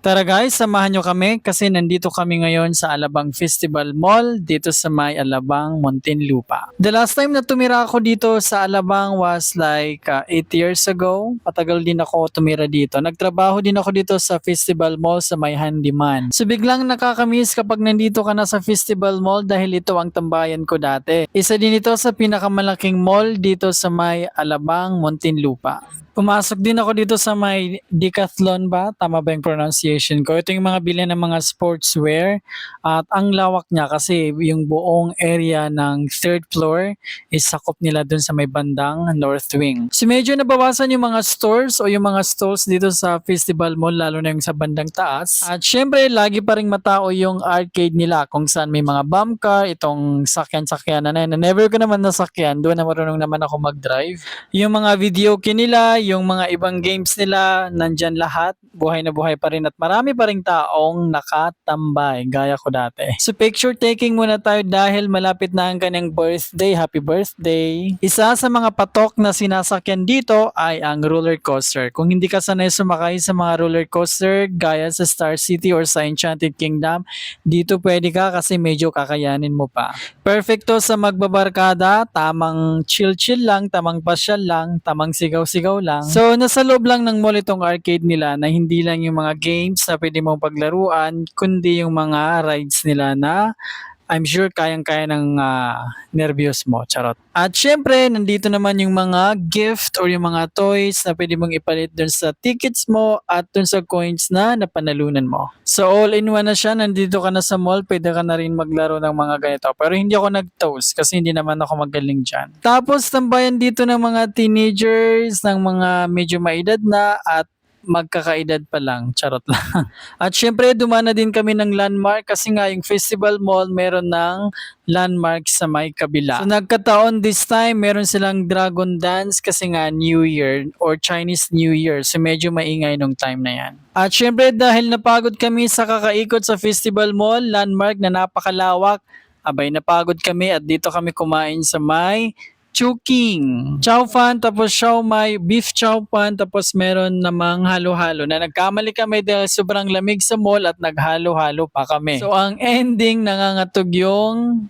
Tara guys, samahan nyo kami kasi nandito kami ngayon sa Alabang Festival Mall dito sa may Alabang, Muntinlupa. The last time na tumira ako dito sa Alabang was like 8 years ago. Patagal din ako tumira dito. Nagtrabaho din ako dito sa Festival Mall sa may Handyman. So biglang nakakamiss kapag nandito ka na sa Festival Mall dahil ito ang tambayan ko dati. Isa din ito sa pinakamalaking mall dito sa may Alabang, Muntinlupa. Pumasok din ako dito sa may Decathlon ba? Tama ba yung pronunciation ko? Ito yung mga bilhin ng mga sportswear at ang lawak niya kasi yung buong area ng third floor is sakop nila dun sa may bandang North Wing. So medyo nabawasan yung mga stores o yung mga stalls dito sa Festival Mall lalo na yung sa bandang taas. At syempre lagi pa ring matao yung arcade nila kung saan may mga bump car, itong sakyan-sakyan na never ko naman nasakyan. Doon na marunong naman ako mag-drive. Yung mga video nila, yung mga ibang games nila, nandyan lahat. Buhay na buhay pa rin at marami pa rin taong nakatambay gaya ko dati. So picture taking muna tayo dahil malapit na ang kanyang birthday. Happy birthday! Isa sa mga patok na sinasakyan dito ay ang roller coaster. Kung hindi ka sanay sumakay sa mga roller coaster gaya sa Star City or sa Enchanted Kingdom, dito pwede ka kasi medyo kakayanin mo pa. Perfecto sa magbabarkada, tamang chill-chill lang, tamang pasyal lang, tamang sigaw-sigaw lang. So, nasa loob lang ng mall itong arcade nila na hindi lang yung mga games na pwede mong paglaruan, kundi yung mga rides nila na I'm sure kayang-kaya ng nervyos mo, charot. At syempre, nandito naman yung mga gift or yung mga toys na pwede mong ipalit dun sa tickets mo at dun sa coins na napanalunan mo. So all in one na siya, nandito ka na sa mall, pwede ka na rin maglaro ng mga ganito. Pero hindi ako nag-toast kasi hindi naman ako magaling dyan. Tapos tambayan dito ng mga teenagers, ng mga medyo maedad na at magkakaedad pa lang, charot lang. At syempre, dumana din kami ng landmark kasi nga yung Festival Mall meron ng landmark sa may kabila. So nagkataon this time, meron silang Dragon Dance kasi nga New Year or Chinese New Year. So medyo maingay nung time na yan. At syempre, dahil napagod kami sa kakaikot sa Festival Mall, landmark na napakalawak, abay napagod kami at dito kami kumain sa may Chowking, chow fan, tapos siomai, beef chow fan, tapos meron namang halo-halo na nagkamali kami dahil sobrang lamig sa mall at naghalo-halo pa kami. So ang ending, nangangatog yung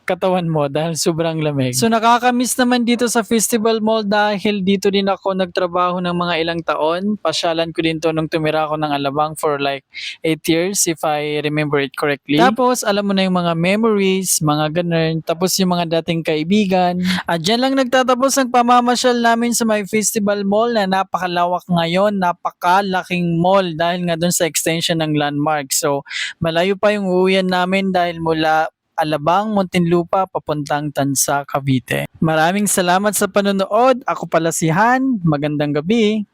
katawan mo dahil sobrang lamig. So nakakamiss naman dito sa Festival Mall dahil dito din ako nagtrabaho ng mga ilang taon. Pasyalan ko din to nung tumira ako ng Alabang for like 8 years if I remember it correctly. Tapos alam mo na yung mga memories, mga ganun. Tapos yung mga dating kaibigan. At dyan lang nagtatapos ang pamamasyal namin sa may Festival Mall na napakalawak ngayon, napakalaking mall dahil nga dun sa extension ng landmark. So malayo pa yung uwian namin dahil mula Alabang, Muntinlupa, papuntang Tansa, Cavite. Maraming salamat sa panonood. Ako pala si Han. Magandang gabi.